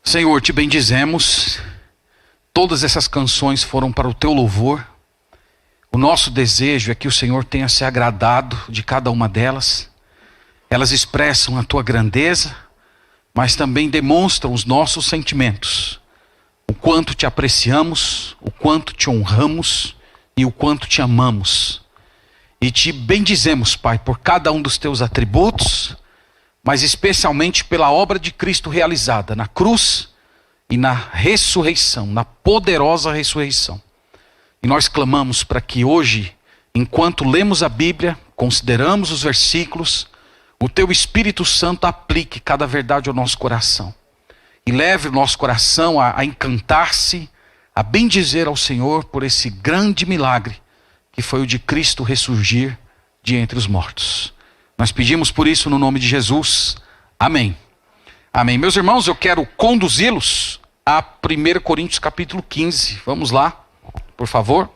Senhor, te bendizemos. Todas essas canções foram para o teu louvor. O nosso desejo é que o Senhor tenha se agradado de cada uma delas. Elas expressam a tua grandeza, mas também demonstram os nossos sentimentos. O quanto te apreciamos, o quanto te honramos e o quanto te amamos. E te bendizemos, Pai, por cada um dos teus atributos, mas especialmente pela obra de Cristo realizada na cruz e na ressurreição, na poderosa ressurreição. E nós clamamos para que hoje, enquanto lemos a Bíblia, consideramos os versículos, o teu Espírito Santo aplique cada verdade ao nosso coração. E leve o nosso coração a encantar-se, a bendizer ao Senhor por esse grande milagre, que foi o de Cristo ressurgir de entre os mortos. Nós pedimos por isso no nome de Jesus. Amém. Amém. Meus irmãos, eu quero conduzi-los a 1 Coríntios capítulo 15. Vamos lá, por favor.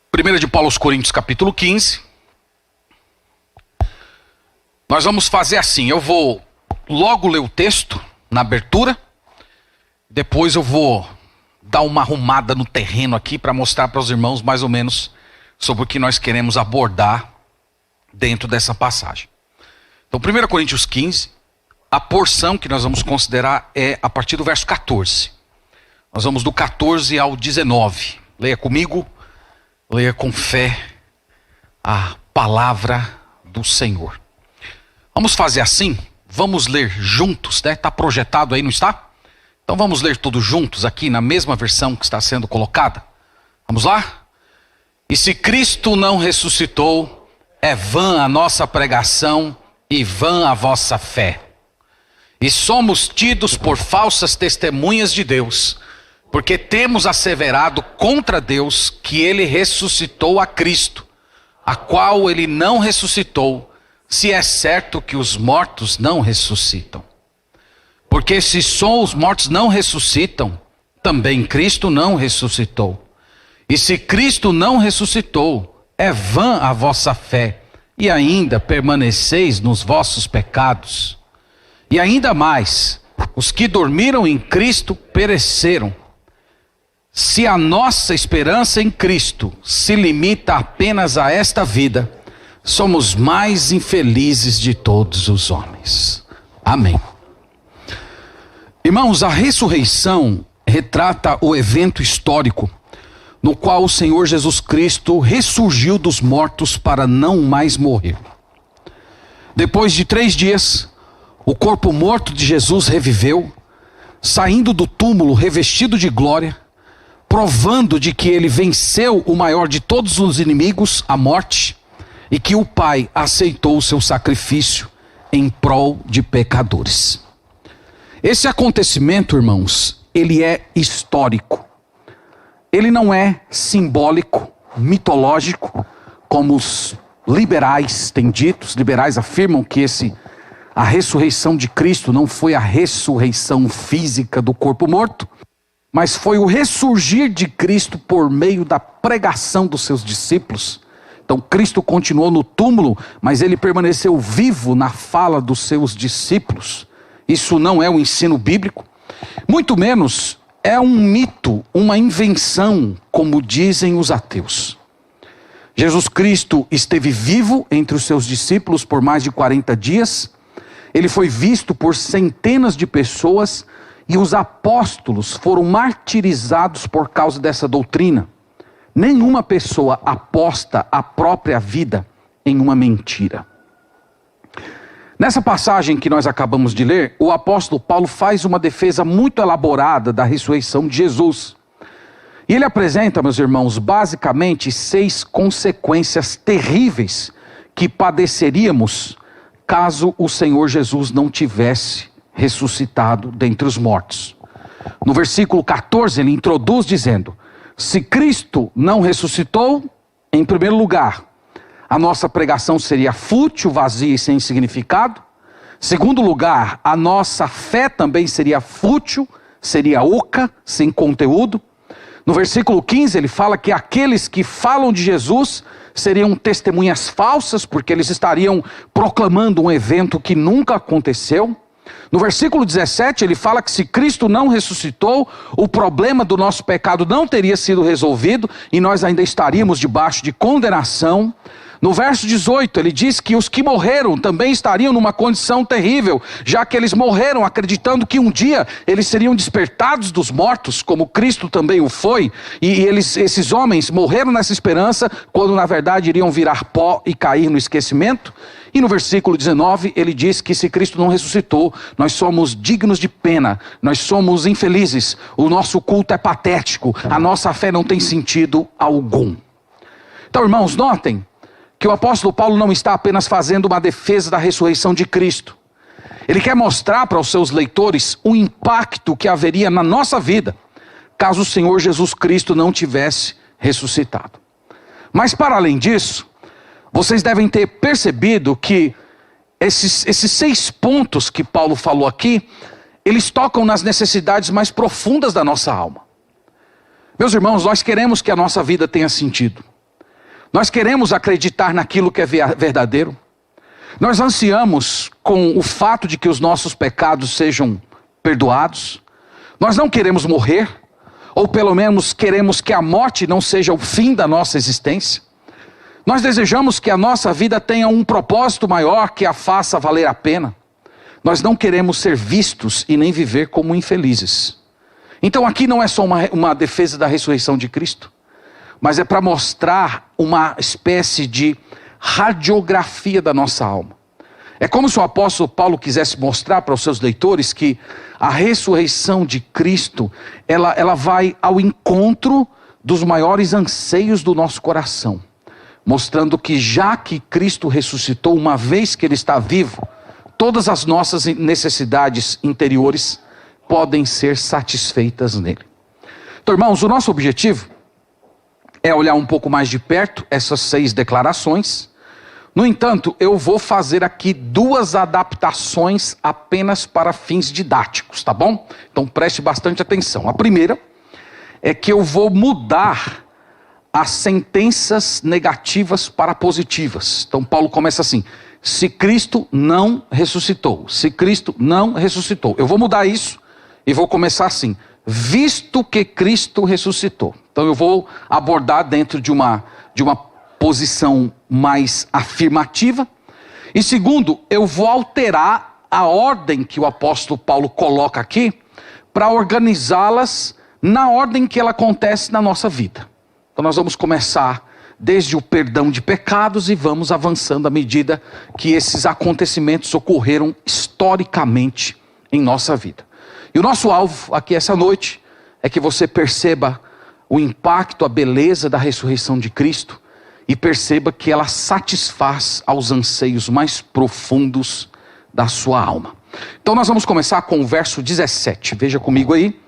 Primeira de Paulo aos Coríntios capítulo 15. Nós vamos fazer assim, eu vou logo ler o texto na abertura. Depois eu vou dar uma arrumada no terreno aqui para mostrar para os irmãos mais ou menos sobre o que nós queremos abordar dentro dessa passagem. Então, 1 Coríntios 15, a porção que nós vamos considerar é a partir do verso 14. Nós vamos do 14 ao 19. Leia comigo, leia com fé a palavra do Senhor. Vamos fazer assim, vamos ler juntos, né? Está projetado aí, não está? Então vamos ler todos juntos aqui na mesma versão que está sendo colocada. Vamos lá? E se Cristo não ressuscitou, é vã a nossa pregação e vã a vossa fé. E somos tidos por falsas testemunhas de Deus, porque temos asseverado contra Deus que ele ressuscitou a Cristo, a qual ele não ressuscitou, se é certo que os mortos não ressuscitam. Porque se só os mortos não ressuscitam, também Cristo não ressuscitou. E se Cristo não ressuscitou, é vã a vossa fé, e ainda permaneceis nos vossos pecados. E ainda mais, os que dormiram em Cristo pereceram. Se a nossa esperança em Cristo se limita apenas a esta vida, somos mais infelizes de todos os homens. Amém. Irmãos, a ressurreição retrata o evento histórico no qual o Senhor Jesus Cristo ressurgiu dos mortos para não mais morrer. Depois de 3 dias, o corpo morto de Jesus reviveu, saindo do túmulo revestido de glória, provando de que ele venceu o maior de todos os inimigos, a morte, e que o Pai aceitou o seu sacrifício em prol de pecadores. Esse acontecimento, irmãos, ele é histórico. Ele não é simbólico, mitológico, como os liberais têm dito. Os liberais afirmam que a ressurreição de Cristo não foi a ressurreição física do corpo morto, mas foi o ressurgir de Cristo por meio da pregação dos seus discípulos. Então Cristo continuou no túmulo, mas ele permaneceu vivo na fala dos seus discípulos. Isso não é um ensino bíblico, muito menos é um mito, uma invenção, como dizem os ateus. Jesus Cristo esteve vivo entre os seus discípulos por mais de 40 dias, ele foi visto por centenas de pessoas e os apóstolos foram martirizados por causa dessa doutrina. Nenhuma pessoa aposta a própria vida em uma mentira. Nessa passagem que nós acabamos de ler, o apóstolo Paulo faz uma defesa muito elaborada da ressurreição de Jesus. E ele apresenta, meus irmãos, basicamente 6 consequências terríveis que padeceríamos caso o Senhor Jesus não tivesse ressuscitado dentre os mortos. No versículo 14 ele introduz dizendo: se Cristo não ressuscitou, em primeiro lugar, a nossa pregação seria fútil, vazia e sem significado. Segundo lugar, a nossa fé também seria fútil, seria oca, sem conteúdo. No versículo 15 ele fala que aqueles que falam de Jesus seriam testemunhas falsas, porque eles estariam proclamando um evento que nunca aconteceu. No versículo 17 ele fala que se Cristo não ressuscitou, o problema do nosso pecado não teria sido resolvido e nós ainda estaríamos debaixo de condenação. No verso 18 ele diz que os que morreram também estariam numa condição terrível, já que eles morreram acreditando que um dia eles seriam despertados dos mortos, como Cristo também o foi, e esses homens morreram nessa esperança, quando na verdade iriam virar pó e cair no esquecimento. E no versículo 19 ele diz que se Cristo não ressuscitou, nós somos dignos de pena, nós somos infelizes, o nosso culto é patético, a nossa fé não tem sentido algum. Então, irmãos, notem que o apóstolo Paulo não está apenas fazendo uma defesa da ressurreição de Cristo. Ele quer mostrar para os seus leitores o impacto que haveria na nossa vida, caso o Senhor Jesus Cristo não tivesse ressuscitado. Mas para além disso, vocês devem ter percebido que esses 6 pontos que Paulo falou aqui, eles tocam nas necessidades mais profundas da nossa alma. Meus irmãos, nós queremos que a nossa vida tenha sentido. Nós queremos acreditar naquilo que é verdadeiro. Nós ansiamos com o fato de que os nossos pecados sejam perdoados. Nós não queremos morrer, ou pelo menos queremos que a morte não seja o fim da nossa existência. Nós desejamos que a nossa vida tenha um propósito maior que a faça valer a pena. Nós não queremos ser vistos e nem viver como infelizes. Então aqui não é só uma defesa da ressurreição de Cristo, mas é para mostrar uma espécie de radiografia da nossa alma. É como se o apóstolo Paulo quisesse mostrar para os seus leitores que a ressurreição de Cristo, ela vai ao encontro dos maiores anseios do nosso coração, mostrando que já que Cristo ressuscitou, uma vez que Ele está vivo, todas as nossas necessidades interiores podem ser satisfeitas nele. Então, irmãos, o nosso objetivo é olhar um pouco mais de perto essas 6 declarações. No entanto, eu vou fazer aqui 2 adaptações apenas para fins didáticos, tá bom? Então preste bastante atenção. A primeira é que eu vou mudar as sentenças negativas para positivas. Então Paulo começa assim: se Cristo não ressuscitou, se Cristo não ressuscitou. Eu vou mudar isso e vou começar assim: visto que Cristo ressuscitou. Então eu vou abordar dentro de uma posição mais afirmativa. E segundo, eu vou alterar a ordem que o apóstolo Paulo coloca aqui, para organizá-las na ordem que ela acontece na nossa vida. Então nós vamos começar desde o perdão de pecados e vamos avançando à medida que esses acontecimentos ocorreram historicamente em nossa vida. E o nosso alvo aqui essa noite é que você perceba o impacto, a beleza da ressurreição de Cristo e perceba que ela satisfaz aos anseios mais profundos da sua alma. Então nós vamos começar com o verso 17. Veja comigo aí,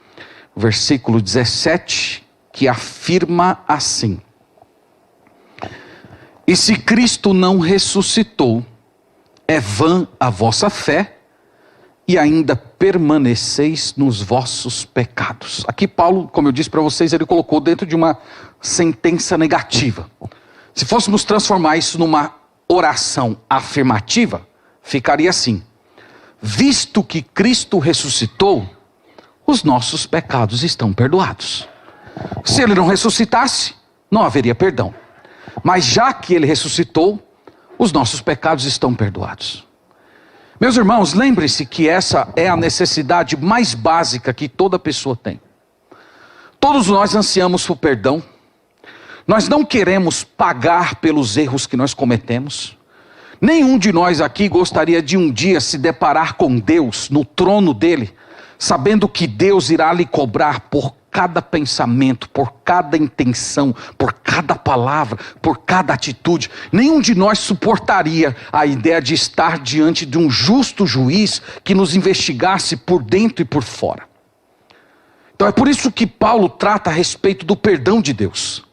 o versículo 17, que afirma assim: e se Cristo não ressuscitou, é vã a vossa fé, e ainda permaneceis nos vossos pecados. Aqui Paulo, como eu disse para vocês, ele colocou dentro de uma sentença negativa. Se fôssemos transformar isso numa oração afirmativa, ficaria assim: visto que Cristo ressuscitou, os nossos pecados estão perdoados. Se ele não ressuscitasse, não haveria perdão. Mas já que ele ressuscitou, os nossos pecados estão perdoados. Meus irmãos, lembre-se que essa é a necessidade mais básica que toda pessoa tem. Todos nós ansiamos por perdão. Nós não queremos pagar pelos erros que nós cometemos. Nenhum de nós aqui gostaria de um dia se deparar com Deus no trono dele, sabendo que Deus irá lhe cobrar por cada pensamento, por cada intenção, por cada palavra, por cada atitude. Nenhum de nós suportaria a ideia de estar diante de um justo juiz que nos investigasse por dentro e por fora. Então é por isso que Paulo trata a respeito do perdão de Deus,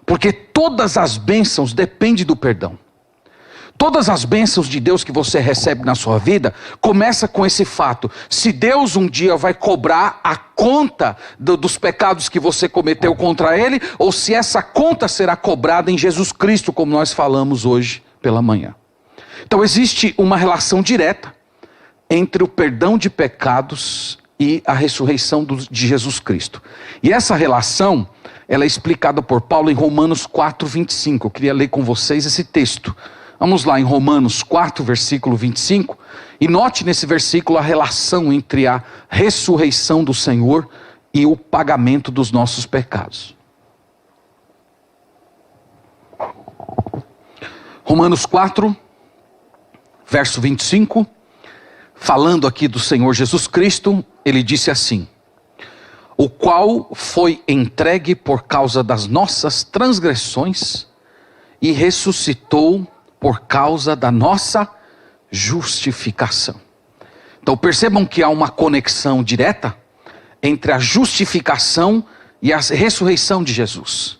porque todas as bênçãos dependem do perdão. Todas as bênçãos de Deus que você recebe na sua vida, começa com esse fato. Se Deus um dia vai cobrar a conta dos pecados que você cometeu contra Ele, ou se essa conta será cobrada em Jesus Cristo, como nós falamos hoje pela manhã. Então existe uma relação direta entre o perdão de pecados e a ressurreição de Jesus Cristo. E essa relação, ela é explicada por Paulo em Romanos 4, 25. Eu queria ler com vocês esse texto. Vamos lá em Romanos 4, versículo 25. E note nesse versículo a relação entre a ressurreição do Senhor e o pagamento dos nossos pecados. Romanos 4, verso 25. Falando aqui do Senhor Jesus Cristo, ele disse assim: o qual foi entregue por causa das nossas transgressões e ressuscitou por causa da nossa justificação. Então percebam que há uma conexão direta entre a justificação e a ressurreição de Jesus.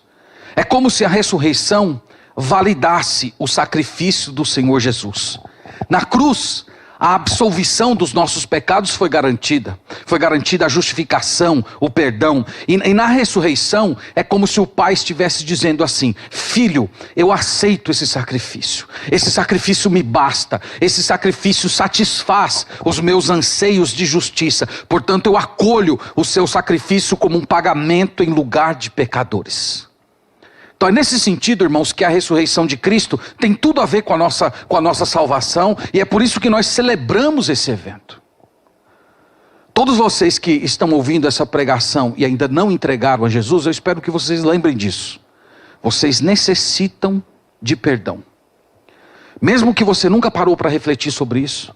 É como se a ressurreição validasse o sacrifício do Senhor Jesus. Na cruz, a absolvição dos nossos pecados foi garantida a justificação, o perdão. E na ressurreição é como se o Pai estivesse dizendo assim: filho, eu aceito esse sacrifício me basta, esse sacrifício satisfaz os meus anseios de justiça, portanto eu acolho o seu sacrifício como um pagamento em lugar de pecadores. Então é nesse sentido, irmãos, que a ressurreição de Cristo tem tudo a ver com a nossa salvação, e é por isso que nós celebramos esse evento. Todos vocês que estão ouvindo essa pregação e ainda não entregaram a Jesus, eu espero que vocês lembrem disso. Vocês necessitam de perdão. Mesmo que você nunca parou para refletir sobre isso,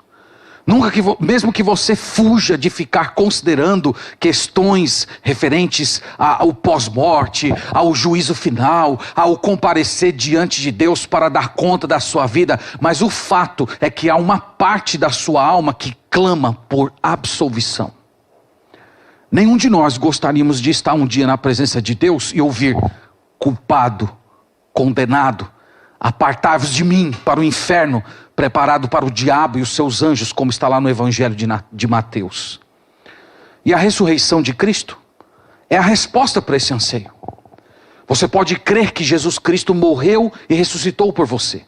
mesmo que você fuja de ficar considerando questões referentes ao pós-morte, ao juízo final, ao comparecer diante de Deus para dar conta da sua vida, mas o fato é que há uma parte da sua alma que clama por absolvição. Nenhum de nós gostaríamos de estar um dia na presença de Deus e ouvir: culpado, condenado, apartai-vos de mim para o inferno, preparado para o diabo e os seus anjos, como está lá no Evangelho de Mateus. E a ressurreição de Cristo é a resposta para esse anseio. Você pode crer que Jesus Cristo morreu e ressuscitou por você.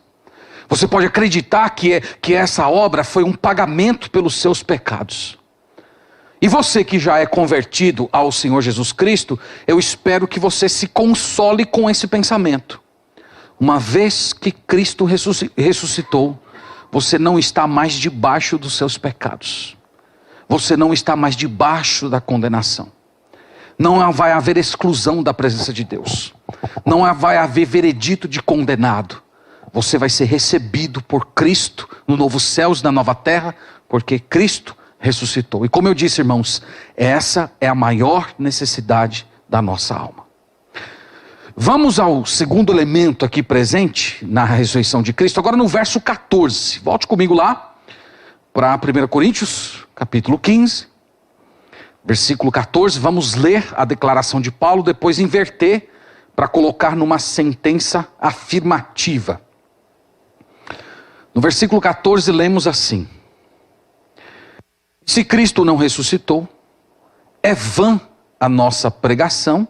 Você pode acreditar que essa obra foi um pagamento pelos seus pecados. E você que já é convertido ao Senhor Jesus Cristo, eu espero que você se console com esse pensamento. Uma vez que Cristo ressuscitou, você não está mais debaixo dos seus pecados. Você não está mais debaixo da condenação. Não vai haver exclusão da presença de Deus. Não vai haver veredito de condenado. Você vai ser recebido por Cristo no novo céu e na nova terra, porque Cristo ressuscitou. E como eu disse, irmãos, essa é a maior necessidade da nossa alma. Vamos ao segundo elemento aqui presente na ressurreição de Cristo, agora no verso 14. Volte comigo lá para 1 Coríntios, capítulo 15, versículo 14. Vamos ler a declaração de Paulo, depois inverter para colocar numa sentença afirmativa. No versículo 14 lemos assim: se Cristo não ressuscitou, é vã a nossa pregação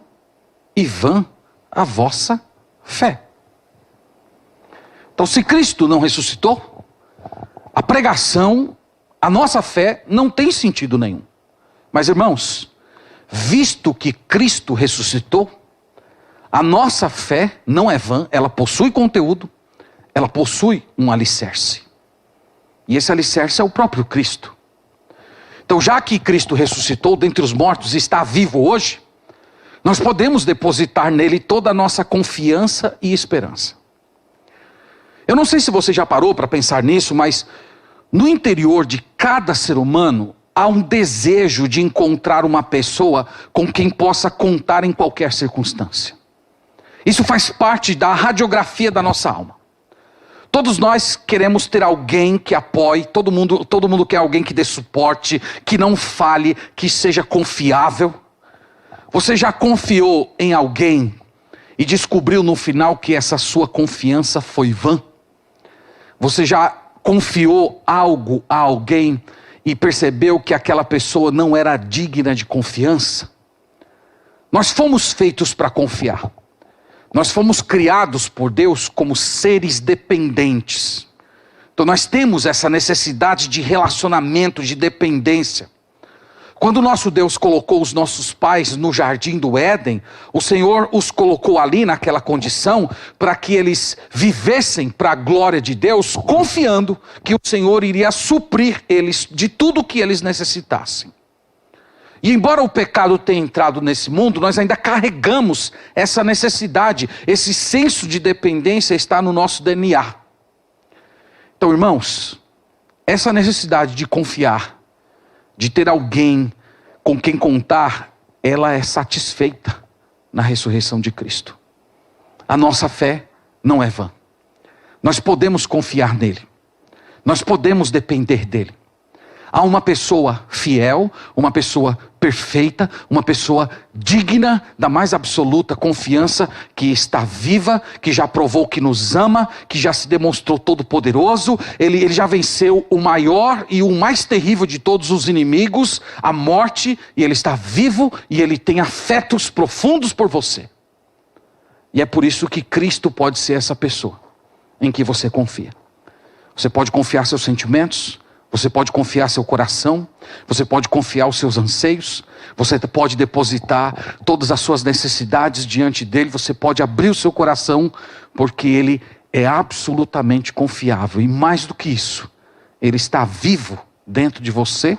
e vã a vossa fé. Então, se Cristo não ressuscitou, a pregação, a nossa fé não tem sentido nenhum. Mas, irmãos, visto que Cristo ressuscitou, a nossa fé não é vã, ela possui conteúdo, ela possui um alicerce. E esse alicerce é o próprio Cristo. Então, já que Cristo ressuscitou dentre os mortos e está vivo hoje, nós podemos depositar nele toda a nossa confiança e esperança. Eu não sei se você já parou para pensar nisso, mas no interior de cada ser humano há um desejo de encontrar uma pessoa com quem possa contar em qualquer circunstância. Isso faz parte da radiografia da nossa alma. Todos nós queremos ter alguém que apoie, todo mundo quer alguém que dê suporte, que não fale, que seja confiável. Você já confiou em alguém e descobriu no final que essa sua confiança foi vã? Você já confiou algo a alguém e percebeu que aquela pessoa não era digna de confiança? Nós fomos feitos para confiar. Nós fomos criados por Deus como seres dependentes. Então nós temos essa necessidade de relacionamento, de dependência. Quando o nosso Deus colocou os nossos pais no jardim do Éden, o Senhor os colocou ali naquela condição para que eles vivessem para a glória de Deus, confiando que o Senhor iria suprir eles de tudo o que eles necessitassem. E embora o pecado tenha entrado nesse mundo, nós ainda carregamos essa necessidade, esse senso de dependência está no nosso DNA. Então, irmãos, essa necessidade de confiar, de ter alguém com quem contar, ela é satisfeita na ressurreição de Cristo. A nossa fé não é vã. Nós podemos confiar nele. Nós podemos depender dele. Há uma pessoa fiel, uma pessoa perfeita, uma pessoa digna da mais absoluta confiança, que está viva, que já provou que nos ama, que já se demonstrou todo poderoso, ele já venceu o maior e o mais terrível de todos os inimigos, a morte, e ele está vivo e ele tem afetos profundos por você. E é por isso que Cristo pode ser essa pessoa em que você confia. Você pode confiar seus sentimentos, você pode confiar seu coração, você pode confiar os seus anseios, você pode depositar todas as suas necessidades diante dele, você pode abrir o seu coração, porque ele é absolutamente confiável. E mais do que isso, ele está vivo dentro de você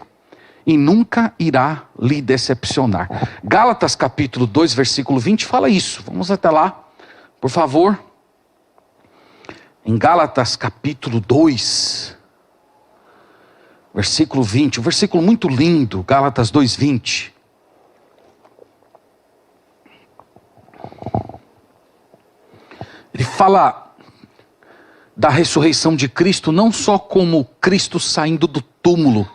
e nunca irá lhe decepcionar. Gálatas capítulo 2, versículo 20 fala isso. Vamos até lá, por favor. Em Gálatas capítulo 2... versículo 20, um versículo muito lindo, Gálatas 2:20. Ele fala da ressurreição de Cristo, não só como Cristo saindo do túmulo,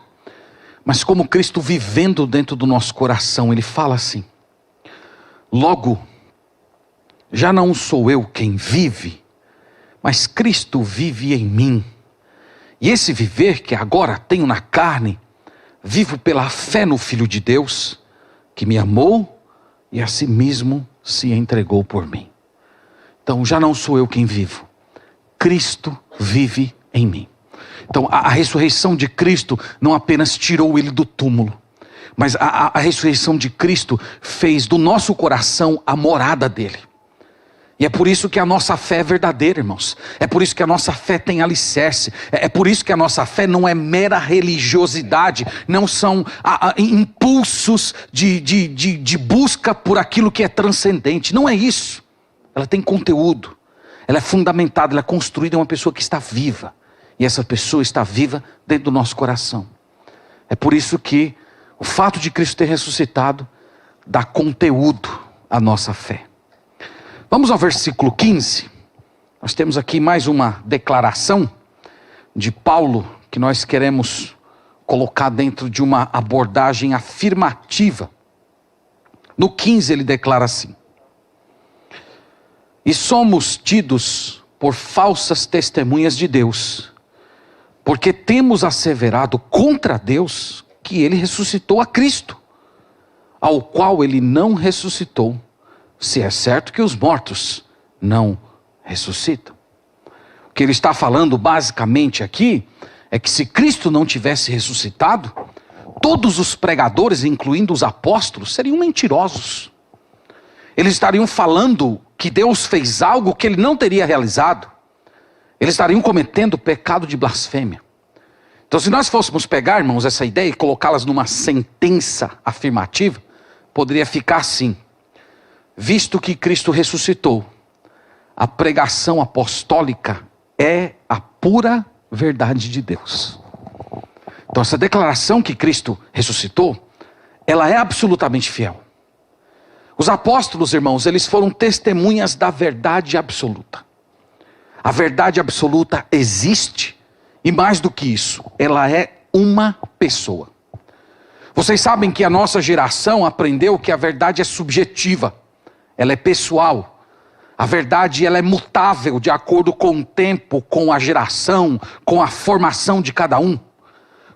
mas como Cristo vivendo dentro do nosso coração. Ele fala assim: logo, já não sou eu quem vive, mas Cristo vive em mim. E esse viver que agora tenho na carne, vivo pela fé no Filho de Deus, que me amou e a si mesmo se entregou por mim. Então já não sou eu quem vivo, Cristo vive em mim. Então a ressurreição de Cristo não apenas tirou ele do túmulo, mas a ressurreição de Cristo fez do nosso coração a morada dele. E é por isso que a nossa fé é verdadeira, irmãos. É por isso que a nossa fé tem alicerce. É por isso que a nossa fé não é mera religiosidade. Não são impulsos de busca por aquilo que é transcendente. Não é isso. Ela tem conteúdo. Ela é fundamentada, ela é construída em uma pessoa que está viva. E essa pessoa está viva dentro do nosso coração. É por isso que o fato de Cristo ter ressuscitado dá conteúdo à nossa fé. Vamos ao versículo 15. Nós temos aqui mais uma declaração de Paulo que nós queremos colocar dentro de uma abordagem afirmativa. No 15 ele declara assim: e somos tidos por falsas testemunhas de Deus, porque temos asseverado contra Deus que ele ressuscitou a Cristo, ao qual ele não ressuscitou, se é certo que os mortos não ressuscitam. O que ele está falando basicamente aqui é que se Cristo não tivesse ressuscitado, todos os pregadores, incluindo os apóstolos, seriam mentirosos. Eles estariam falando que Deus fez algo que ele não teria realizado. Eles estariam cometendo pecado de blasfêmia. Então, se nós fôssemos pegar, irmãos, essa ideia e colocá-las numa sentença afirmativa, poderia ficar assim: visto que Cristo ressuscitou, a pregação apostólica é a pura verdade de Deus. Então essa declaração que Cristo ressuscitou, ela é absolutamente fiel. Os apóstolos, irmãos, eles foram testemunhas da verdade absoluta. A verdade absoluta existe, e mais do que isso, ela é uma pessoa. Vocês sabem que a nossa geração aprendeu que a verdade é subjetiva. Ela é pessoal. A verdade, ela é mutável de acordo com o tempo, com a geração, com a formação de cada um.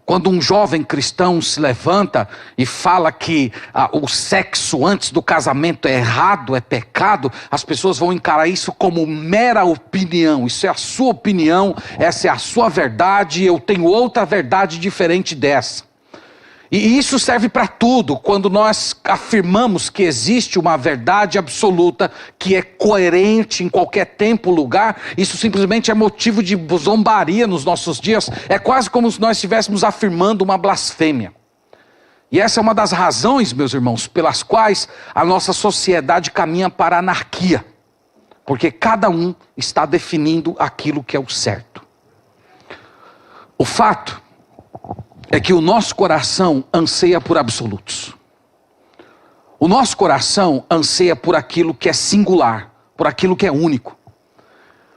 Quando um jovem cristão se levanta e fala que o sexo antes do casamento é errado, é pecado, as pessoas vão encarar isso como mera opinião. Isso é a sua opinião, essa é a sua verdade, eu tenho outra verdade diferente dessa. E isso serve para tudo. Quando nós afirmamos que existe uma verdade absoluta, que é coerente em qualquer tempo, lugar, isso simplesmente é motivo de zombaria nos nossos dias. É quase como se nós estivéssemos afirmando uma blasfêmia. E essa é uma das razões, meus irmãos, pelas quais a nossa sociedade caminha para a anarquia. Porque cada um está definindo aquilo que é o certo. O fato é que o nosso coração anseia por absolutos. O nosso coração anseia por aquilo que é singular, por aquilo que é único.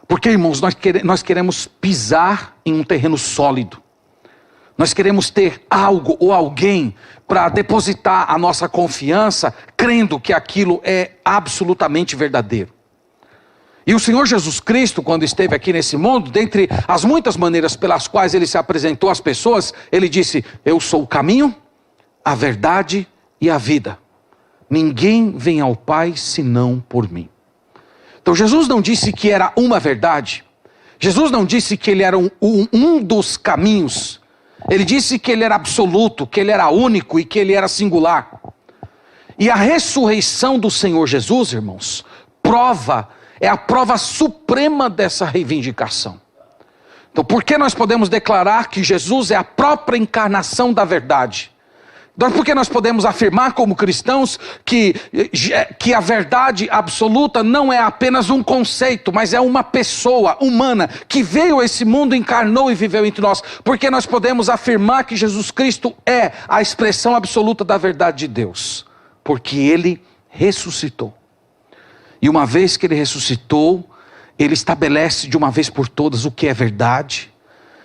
Porque, irmãos, nós queremos pisar em um terreno sólido. Nós queremos ter algo ou alguém para depositar a nossa confiança, crendo que aquilo é absolutamente verdadeiro. E o Senhor Jesus Cristo, quando esteve aqui nesse mundo, dentre as muitas maneiras pelas quais Ele se apresentou às pessoas, Ele disse: eu sou o caminho, a verdade e a vida. Ninguém vem ao Pai senão por mim. Então Jesus não disse que era uma verdade. Jesus não disse que Ele era um dos caminhos. Ele disse que Ele era absoluto, que Ele era único e que Ele era singular. E a ressurreição do Senhor Jesus, irmãos, é a prova suprema dessa reivindicação. Então, por que nós podemos declarar que Jesus é a própria encarnação da verdade? Então, por que nós podemos afirmar como cristãos que a verdade absoluta não é apenas um conceito, mas é uma pessoa humana que veio a esse mundo, encarnou e viveu entre nós? Porque nós podemos afirmar que Jesus Cristo é a expressão absoluta da verdade de Deus? Porque Ele ressuscitou. E uma vez que Ele ressuscitou, Ele estabelece de uma vez por todas o que é verdade.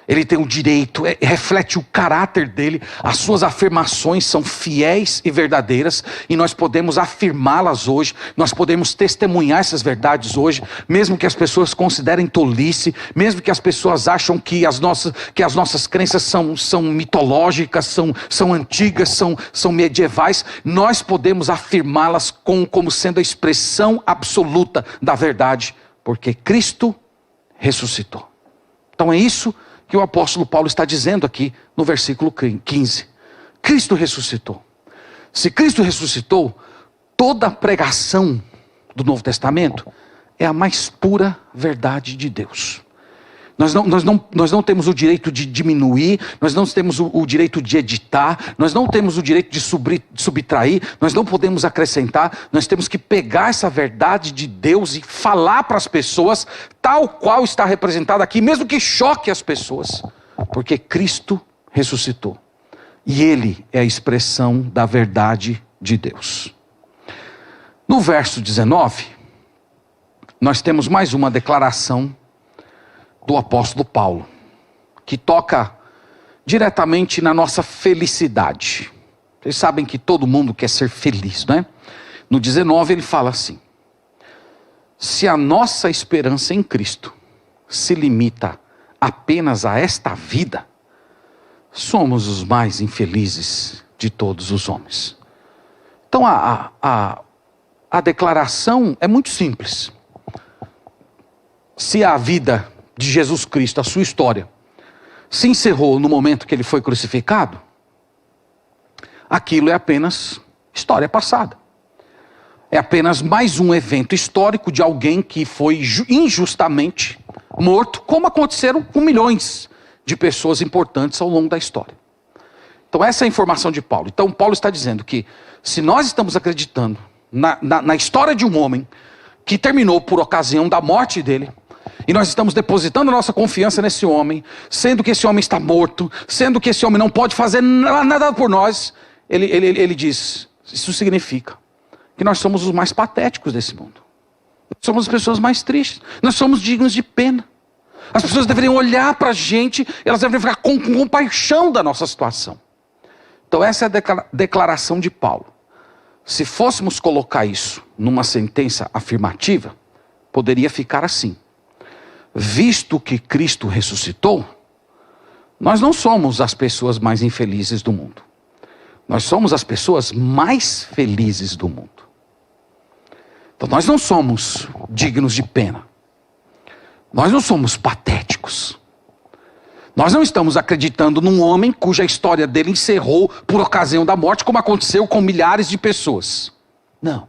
Ele tem o direito, reflete o caráter dele, as suas afirmações são fiéis e verdadeiras, e nós podemos afirmá-las hoje, nós podemos testemunhar essas verdades hoje, mesmo que as pessoas considerem tolice, mesmo que as pessoas acham que as nossas crenças são mitológicas, são antigas, são medievais, nós podemos afirmá-las como sendo a expressão absoluta da verdade, porque Cristo ressuscitou. Então é isso que o apóstolo Paulo está dizendo aqui no versículo 15. Cristo ressuscitou. Se Cristo ressuscitou, toda a pregação do Novo Testamento é a mais pura verdade de Deus. Nós não temos o direito de diminuir, nós não temos o direito de editar, nós não temos o direito de subtrair, nós não podemos acrescentar, nós temos que pegar essa verdade de Deus e falar para as pessoas tal qual está representada aqui, mesmo que choque as pessoas, porque Cristo ressuscitou e Ele é a expressão da verdade de Deus. No verso 19, nós temos mais uma declaração do apóstolo Paulo, que toca diretamente na nossa felicidade. Vocês sabem que todo mundo quer ser feliz, não é? No 19 ele fala assim: se a nossa esperança em Cristo se limita apenas a esta vida, somos os mais infelizes de todos os homens. Então a declaração é muito simples. Se a vida de Jesus Cristo, a sua história, se encerrou no momento que Ele foi crucificado, aquilo é apenas história passada. É apenas mais um evento histórico de alguém que foi injustamente morto, como aconteceram com milhões de pessoas importantes ao longo da história. Então essa é a informação de Paulo. Então Paulo está dizendo que se nós estamos acreditando na história de um homem que terminou por ocasião da morte dele, e nós estamos depositando a nossa confiança nesse homem, sendo que esse homem está morto, sendo que esse homem não pode fazer nada por nós, ele diz, isso significa que nós somos os mais patéticos desse mundo. Nós somos as pessoas mais tristes, nós somos dignos de pena. As pessoas deveriam olhar para a gente, elas deveriam ficar com compaixão da nossa situação. Então essa é a declaração de Paulo. Se fôssemos colocar isso numa sentença afirmativa, poderia ficar assim: visto que Cristo ressuscitou, nós não somos as pessoas mais infelizes do mundo. Nós somos as pessoas mais felizes do mundo. Então nós não somos dignos de pena. Nós não somos patéticos. Nós não estamos acreditando num homem cuja história dele encerrou por ocasião da morte, como aconteceu com milhares de pessoas. Não.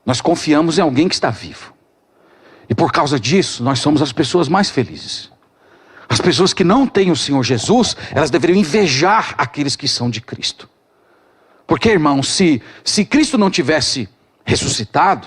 Nós confiamos em alguém que está vivo. E por causa disso, nós somos as pessoas mais felizes. As pessoas que não têm o Senhor Jesus, elas deveriam invejar aqueles que são de Cristo. Porque, irmãos, se Cristo não tivesse ressuscitado,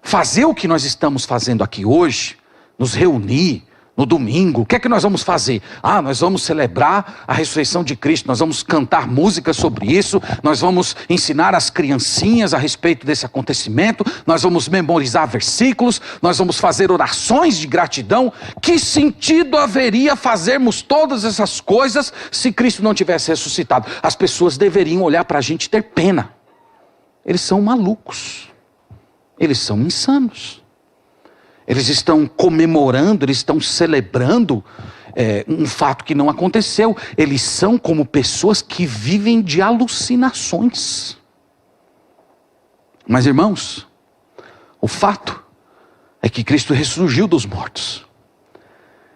fazer o que nós estamos fazendo aqui hoje, nos reunir no domingo, o que é que nós vamos fazer? Nós vamos celebrar a ressurreição de Cristo, nós vamos cantar música sobre isso, nós vamos ensinar as criancinhas a respeito desse acontecimento, nós vamos memorizar versículos, nós vamos fazer orações de gratidão. Que sentido haveria fazermos todas essas coisas se Cristo não tivesse ressuscitado? As pessoas deveriam olhar para a gente e ter pena. Eles são malucos, eles são insanos. Eles estão comemorando, eles estão celebrando um fato que não aconteceu. Eles são como pessoas que vivem de alucinações. Mas, irmãos, o fato é que Cristo ressurgiu dos mortos.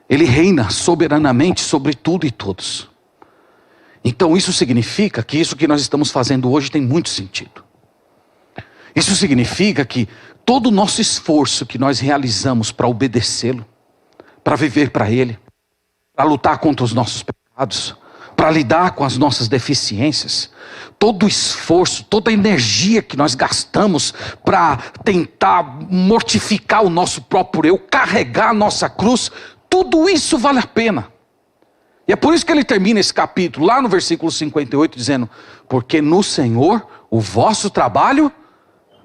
Ele reina soberanamente sobre tudo e todos. Então isso significa que isso que nós estamos fazendo hoje tem muito sentido. Isso significa que todo o nosso esforço que nós realizamos para obedecê-lo, para viver para Ele, para lutar contra os nossos pecados, para lidar com as nossas deficiências, todo o esforço, toda a energia que nós gastamos para tentar mortificar o nosso próprio eu, carregar a nossa cruz, tudo isso vale a pena. E é por isso que ele termina esse capítulo, lá no versículo 58, dizendo: porque no Senhor o vosso trabalho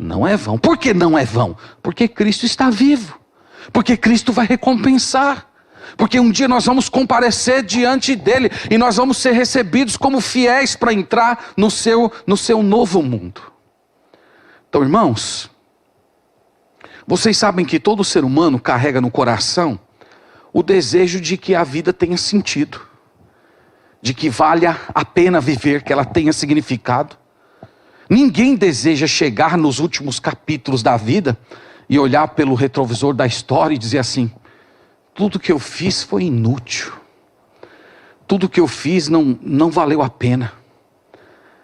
não é vão. Por que não é vão? Porque Cristo está vivo. Porque Cristo vai recompensar. Porque um dia nós vamos comparecer diante dele e nós vamos ser recebidos como fiéis para entrar no seu novo mundo. Então, irmãos, vocês sabem que todo ser humano carrega no coração o desejo de que a vida tenha sentido, de que valha a pena viver, que ela tenha significado. Ninguém deseja chegar nos últimos capítulos da vida e olhar pelo retrovisor da história e dizer assim: tudo que eu fiz foi inútil, tudo que eu fiz não valeu a pena.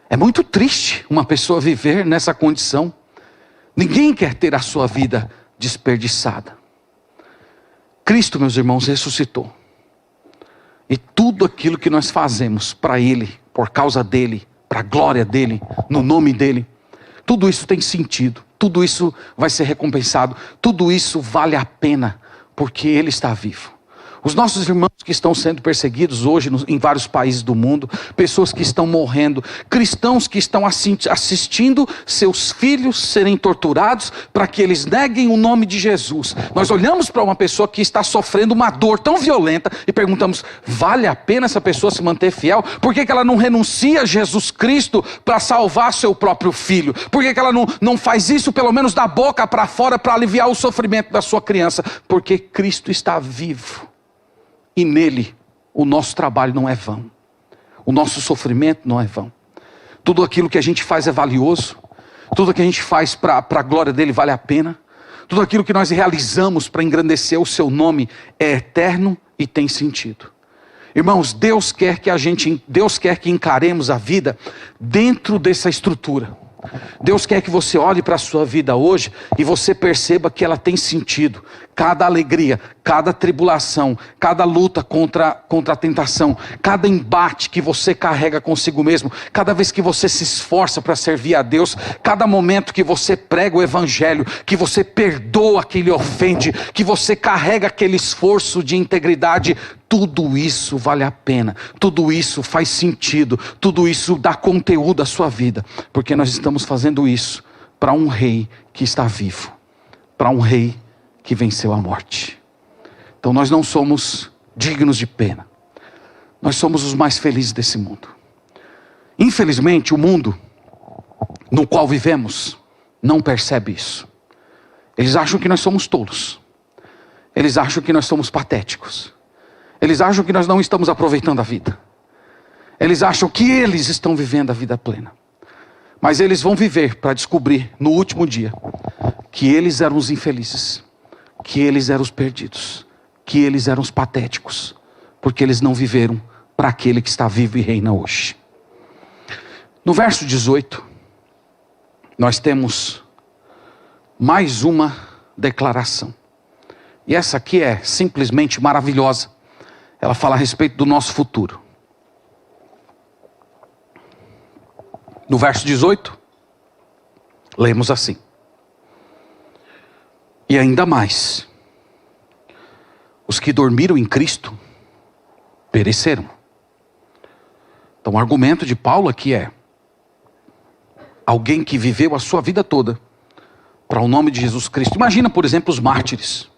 É muito triste uma pessoa viver nessa condição. Ninguém quer ter a sua vida desperdiçada. Cristo, meus irmãos, ressuscitou. E tudo aquilo que nós fazemos para Ele, por causa dEle, para a glória dEle, no nome dEle, tudo isso tem sentido, tudo isso vai ser recompensado, tudo isso vale a pena, porque Ele está vivo. Os nossos irmãos que estão sendo perseguidos hoje em vários países do mundo, pessoas que estão morrendo, cristãos que estão assistindo seus filhos serem torturados para que eles neguem o nome de Jesus. Nós olhamos para uma pessoa que está sofrendo uma dor tão violenta e perguntamos: vale a pena essa pessoa se manter fiel? Por que ela não renuncia a Jesus Cristo para salvar seu próprio filho? Por que ela não faz isso pelo menos da boca para fora para aliviar o sofrimento da sua criança? Porque Cristo está vivo. E nele, o nosso trabalho não é vão. O nosso sofrimento não é vão. Tudo aquilo que a gente faz é valioso. Tudo que a gente faz para a glória dele vale a pena. Tudo aquilo que nós realizamos para engrandecer o seu nome é eterno e tem sentido. Irmãos, Deus quer que encaremos a vida dentro dessa estrutura. Deus quer que você olhe para a sua vida hoje e você perceba que ela tem sentido. Cada alegria, cada tribulação, cada luta contra a tentação, cada embate que você carrega consigo mesmo, cada vez que você se esforça para servir a Deus, cada momento que você prega o evangelho, que você perdoa quem lhe ofende, que você carrega aquele esforço de integridade, tudo isso vale a pena, tudo isso faz sentido, tudo isso dá conteúdo à sua vida, porque nós estamos fazendo isso para um rei que está vivo, para um rei que venceu a morte. Então nós não somos dignos de pena, nós somos os mais felizes desse mundo. Infelizmente o mundo no qual vivemos não percebe isso. Eles acham que nós somos tolos. Eles acham que nós somos patéticos. Eles acham que nós não estamos aproveitando a vida. Eles acham que eles estão vivendo a vida plena. Mas eles vão viver para descobrir no último dia que eles eram os infelizes, que eles eram os perdidos, que eles eram os patéticos, porque eles não viveram para aquele que está vivo e reina hoje. No verso 18, nós temos mais uma declaração. E essa aqui é simplesmente maravilhosa. Ela fala a respeito do nosso futuro. No verso 18, lemos assim: e ainda mais, os que dormiram em Cristo pereceram. Então o argumento de Paulo aqui é: alguém que viveu a sua vida toda para o nome de Jesus Cristo. Imagina, por exemplo, os mártires.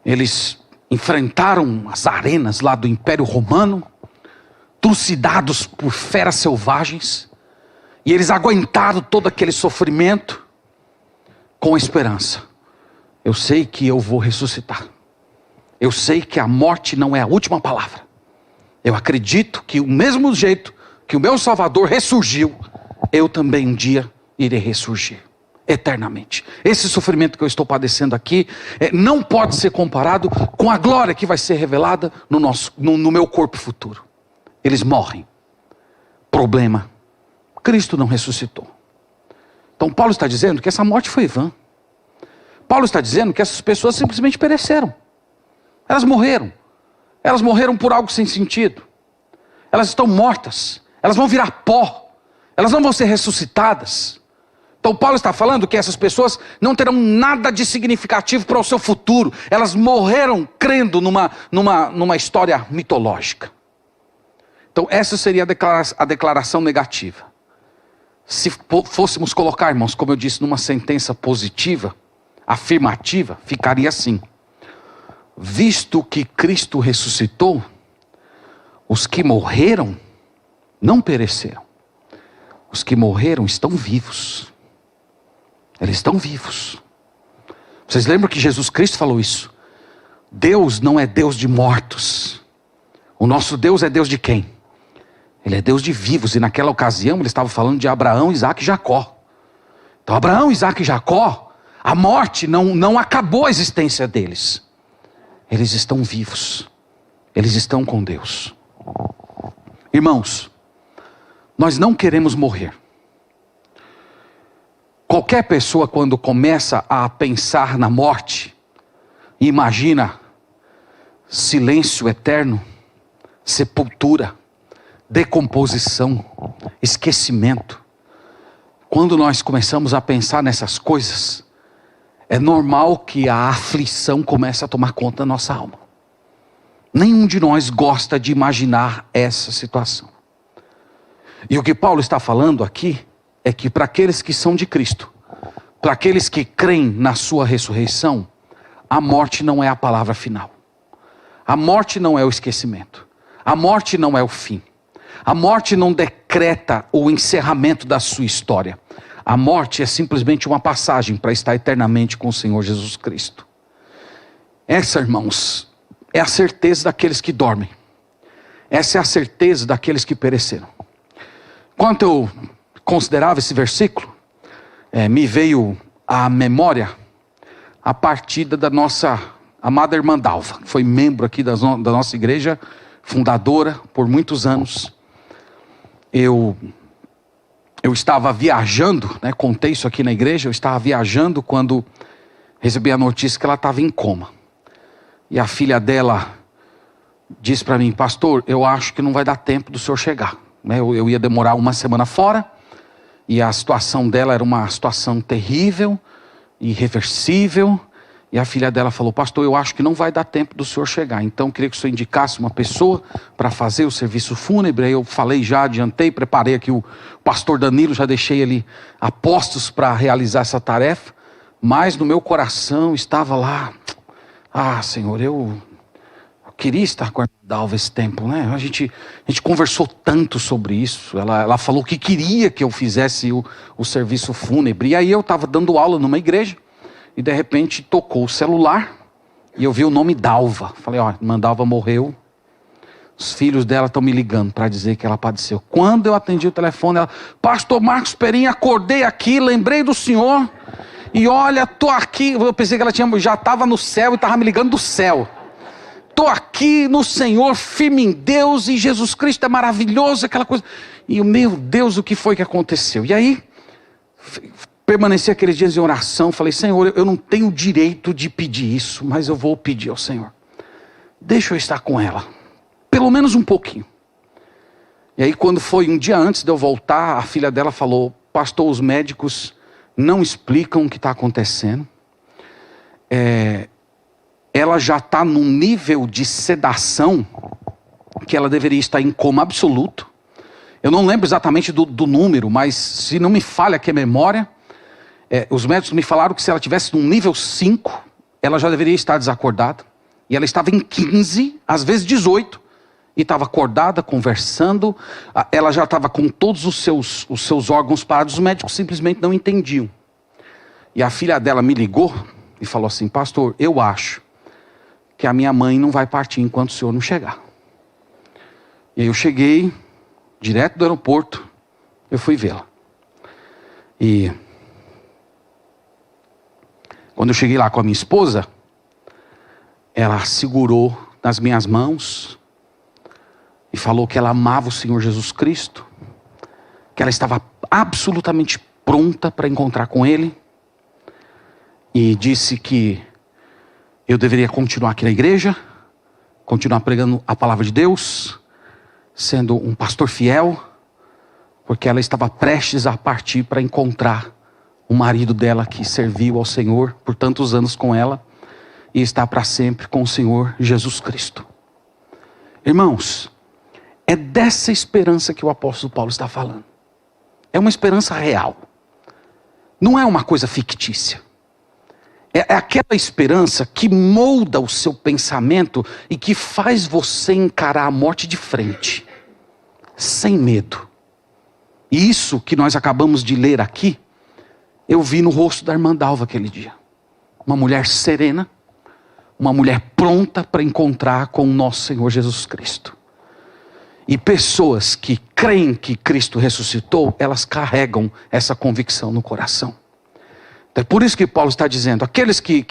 Eles enfrentaram as arenas lá do Império Romano, trucidados por feras selvagens, e eles aguentaram todo aquele sofrimento com esperança. Eu sei que eu vou ressuscitar. Eu sei que a morte não é a última palavra. Eu acredito que o mesmo jeito que o meu Salvador ressurgiu, eu também um dia irei ressurgir eternamente. Esse sofrimento que eu estou padecendo aqui não pode ser comparado com a glória que vai ser revelada no meu corpo futuro. Eles morrem. Problema: Cristo não ressuscitou. Então Paulo está dizendo que essa morte foi vã. Paulo está dizendo que essas pessoas simplesmente pereceram. Elas morreram. Elas morreram por algo sem sentido. Elas estão mortas. Elas vão virar pó. Elas não vão ser ressuscitadas. Então Paulo está falando que essas pessoas não terão nada de significativo para o seu futuro. Elas morreram crendo numa história mitológica. Então essa seria a declaração negativa. Se fôssemos colocar, irmãos, como eu disse, numa sentença positiva, afirmativa, ficaria assim: visto que Cristo ressuscitou, os que morreram não pereceram. Os que morreram estão vivos. Eles estão vivos. Vocês lembram que Jesus Cristo falou isso? Deus não é Deus de mortos. O nosso Deus é Deus de quem? Ele é Deus de vivos. E naquela ocasião ele estava falando de Abraão, Isaac e Jacó. Então Abraão, Isaac e Jacó, a morte não acabou a existência deles. Eles estão vivos. Eles estão com Deus. Irmãos, nós não queremos morrer. Qualquer pessoa, quando começa a pensar na morte, imagina silêncio eterno, sepultura, decomposição, esquecimento. Quando nós começamos a pensar nessas coisas, é normal que a aflição comece a tomar conta da nossa alma. Nenhum de nós gosta de imaginar essa situação. E o que Paulo está falando aqui é que para aqueles que são de Cristo, para aqueles que creem na sua ressurreição, a morte não é a palavra final. A morte não é o esquecimento. A morte não é o fim. A morte não decreta o encerramento da sua história. A morte é simplesmente uma passagem para estar eternamente com o Senhor Jesus Cristo. Essa, irmãos, é a certeza daqueles que dormem. Essa é a certeza daqueles que pereceram. Enquanto eu considerava esse versículo, me veio à memória a partida da nossa amada irmã Dalva, que foi membro aqui da nossa igreja, fundadora por muitos anos. Eu estava viajando, contei isso aqui na igreja, eu estava viajando quando recebi a notícia que ela estava em coma. E a filha dela disse para mim: pastor, eu acho que não vai dar tempo do senhor chegar. Eu ia demorar uma semana fora, e a situação dela era uma situação terrível, irreversível. E a filha dela falou: pastor, eu acho que não vai dar tempo do senhor chegar. Então eu queria que o senhor indicasse uma pessoa para fazer o serviço fúnebre. Aí eu falei, já adiantei, preparei aqui o pastor Danilo, já deixei ele a postos para realizar essa tarefa. Mas no meu coração estava lá: ah, Senhor, eu queria estar com a Dalva esse tempo, A gente conversou tanto sobre isso. Ela falou que queria que eu fizesse o serviço fúnebre. E aí eu estava dando aula numa igreja. E de repente tocou o celular e eu vi o nome Dalva. Falei, ó, irmã Dalva morreu. Os filhos dela estão me ligando para dizer que ela padeceu. Quando eu atendi o telefone, ela, pastor Marcos Perim, acordei aqui, lembrei do senhor. E olha, tô aqui. Eu pensei que ela já estava no céu e estava me ligando do céu. Tô aqui no Senhor, firme em Deus, e Jesus Cristo é maravilhoso, aquela coisa. E meu Deus, o que foi que aconteceu? E aí, permaneci aqueles dias em oração, falei, Senhor, eu não tenho direito de pedir isso, mas eu vou pedir ao Senhor. Deixa eu estar com ela, pelo menos um pouquinho. E aí quando foi um dia antes de eu voltar, a filha dela falou, pastor, os médicos não explicam o que está acontecendo. Ela já está num nível de sedação que ela deveria estar em coma absoluto. Eu não lembro exatamente do número, mas se não me falha aqui a memória, os médicos me falaram que se ela tivesse num nível 5, ela já deveria estar desacordada. E ela estava em 15, às vezes 18, e estava acordada, conversando. Ela já estava com todos os seus órgãos parados, os médicos simplesmente não entendiam. E a filha dela me ligou e falou assim, pastor, eu acho que a minha mãe não vai partir enquanto o senhor não chegar. E aí eu cheguei, direto do aeroporto, eu fui vê-la. E quando eu cheguei lá com a minha esposa, ela segurou nas minhas mãos e falou que ela amava o Senhor Jesus Cristo, que ela estava absolutamente pronta para encontrar com Ele, e disse que eu deveria continuar aqui na igreja, continuar pregando a palavra de Deus, sendo um pastor fiel, porque ela estava prestes a partir para encontrar o marido dela que serviu ao Senhor por tantos anos com ela, e está para sempre com o Senhor Jesus Cristo. Irmãos, é dessa esperança que o apóstolo Paulo está falando. É uma esperança real. Não é uma coisa fictícia. É aquela esperança que molda o seu pensamento e que faz você encarar a morte de frente, sem medo. E isso que nós acabamos de ler aqui, eu vi no rosto da irmã Dalva aquele dia. Uma mulher serena, uma mulher pronta para encontrar com o nosso Senhor Jesus Cristo. E pessoas que creem que Cristo ressuscitou, elas carregam essa convicção no coração. É por isso que Paulo está dizendo, aqueles que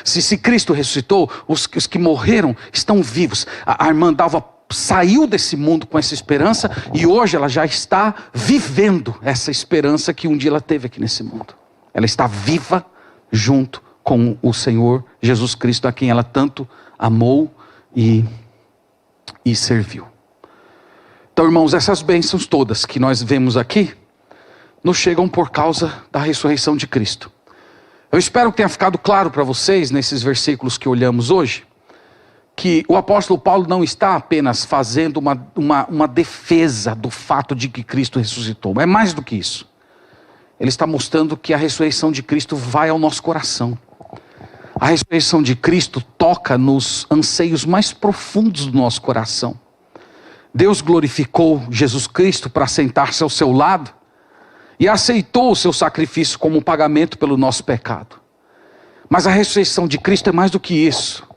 se Cristo ressuscitou, os que morreram estão vivos. A irmã Dalva saiu desse mundo com essa esperança e hoje ela já está vivendo essa esperança que um dia ela teve aqui nesse mundo. Ela está viva junto com o Senhor Jesus Cristo, a quem ela tanto amou e serviu. Então, irmãos, essas bênçãos todas que nós vemos aqui, nos chegam por causa da ressurreição de Cristo. Eu espero que tenha ficado claro para vocês, nesses versículos que olhamos hoje, que o apóstolo Paulo não está apenas fazendo uma defesa do fato de que Cristo ressuscitou. É mais do que isso. Ele está mostrando que a ressurreição de Cristo vai ao nosso coração. A ressurreição de Cristo toca nos anseios mais profundos do nosso coração. Deus glorificou Jesus Cristo para sentar-se ao seu lado e aceitou o seu sacrifício como pagamento pelo nosso pecado. Mas a ressurreição de Cristo é mais do que isso.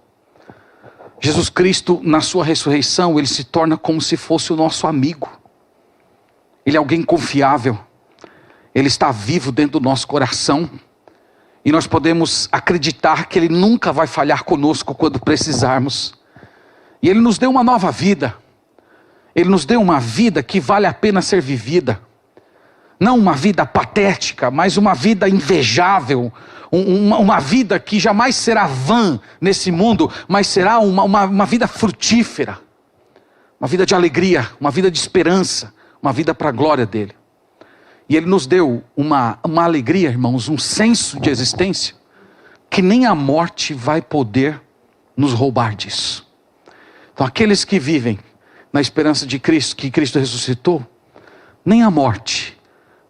Jesus Cristo, na sua ressurreição, ele se torna como se fosse o nosso amigo. Ele é alguém confiável. Ele está vivo dentro do nosso coração. E nós podemos acreditar que ele nunca vai falhar conosco quando precisarmos. E ele nos deu uma nova vida. Ele nos deu uma vida que vale a pena ser vivida. Não uma vida patética, mas uma vida invejável. Uma vida que jamais será vã nesse mundo, mas será uma vida frutífera. Uma vida de alegria, uma vida de esperança, uma vida para a glória dele. E ele nos deu uma alegria, irmãos, um senso de existência, que nem a morte vai poder nos roubar disso. Então aqueles que vivem na esperança de Cristo, que Cristo ressuscitou, nem a morte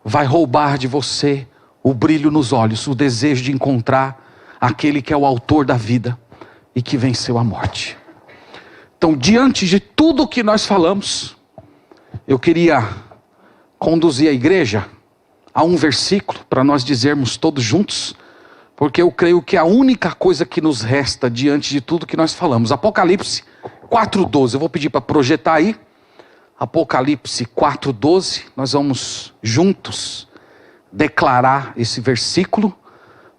vai roubar de você o brilho nos olhos, o desejo de encontrar aquele que é o autor da vida e que venceu a morte. Então, diante de tudo o que nós falamos, eu queria conduzir a igreja a um versículo para nós dizermos todos juntos, porque eu creio que é a única coisa que nos resta diante de tudo que nós falamos. Apocalipse 4:12, eu vou pedir para projetar aí. Apocalipse 4:12, nós vamos juntos declarar esse versículo,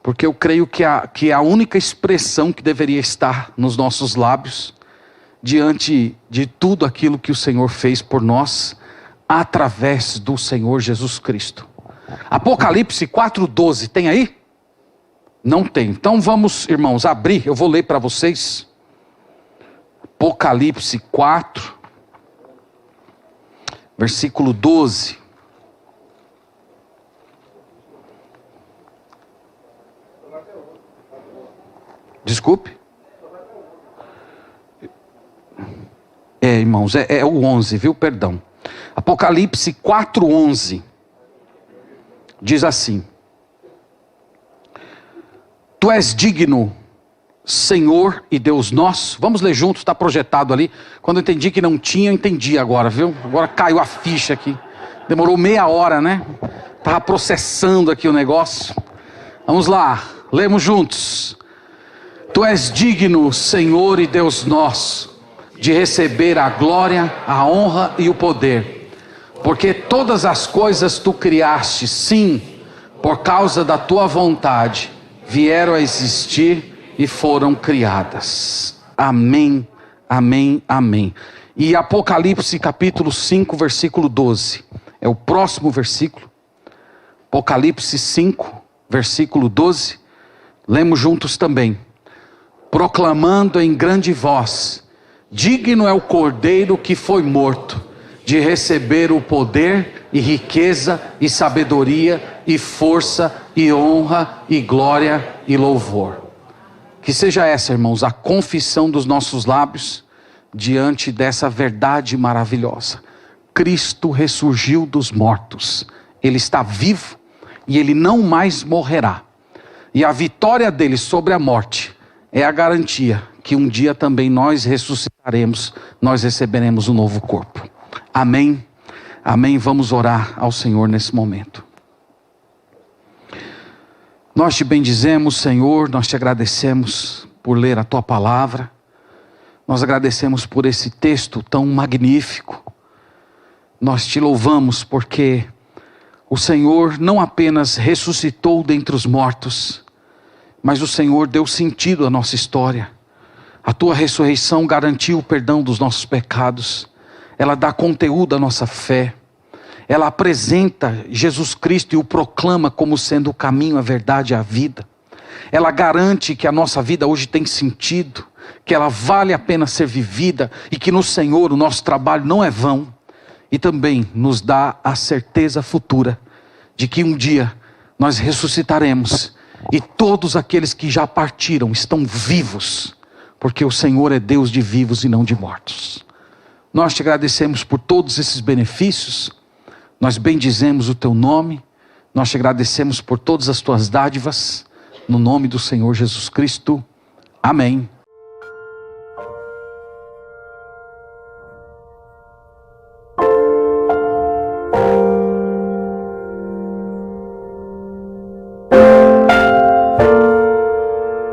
porque eu creio que é a única expressão que deveria estar nos nossos lábios, diante de tudo aquilo que o Senhor fez por nós, através do Senhor Jesus Cristo. Apocalipse 4:12, tem aí? Não tem. Então vamos, irmãos, abrir, eu vou ler para vocês. Apocalipse 4, versículo 12. Desculpe. Irmãos, é o 11, viu? Perdão. Apocalipse 4:11. Diz assim: Tu és digno, Senhor e Deus nosso. Vamos ler juntos, está projetado ali. Quando eu entendi que não tinha, eu entendi agora, viu? Agora caiu a ficha aqui. Demorou meia hora, né? Estava processando aqui o negócio. Vamos lá, lemos juntos. Tu és digno, Senhor e Deus nosso, de receber a glória, a honra e o poder, porque todas as coisas tu criaste, sim, por causa da tua vontade, vieram a existir e foram criadas. Amém, amém, amém. E Apocalipse capítulo 5, versículo 12, é o próximo versículo. Apocalipse 5, versículo 12, lemos juntos também. Proclamando em grande voz: digno é o Cordeiro que foi morto, de receber o poder e riqueza e sabedoria e força e honra e glória e louvor. Que seja essa, irmãos, a confissão dos nossos lábios diante dessa verdade maravilhosa. Cristo ressurgiu dos mortos. Ele está vivo e ele não mais morrerá. E a vitória dele sobre a morte é a garantia que um dia também nós ressuscitaremos, nós receberemos um novo corpo. Amém, amém. Vamos orar ao Senhor nesse momento. Nós te bendizemos, Senhor, nós te agradecemos por ler a tua palavra. Nós agradecemos por esse texto tão magnífico. Nós te louvamos porque o Senhor não apenas ressuscitou dentre os mortos, mas o Senhor deu sentido à nossa história. A tua ressurreição garantiu o perdão dos nossos pecados. Ela dá conteúdo à nossa fé. Ela apresenta Jesus Cristo e o proclama como sendo o caminho, a verdade e a vida. Ela garante que a nossa vida hoje tem sentido, que ela vale a pena ser vivida e que no Senhor o nosso trabalho não é vão. E também nos dá a certeza futura de que um dia nós ressuscitaremos e todos aqueles que já partiram estão vivos, porque o Senhor é Deus de vivos e não de mortos. Nós te agradecemos por todos esses benefícios, nós bendizemos o teu nome, nós te agradecemos por todas as tuas dádivas, no nome do Senhor Jesus Cristo, amém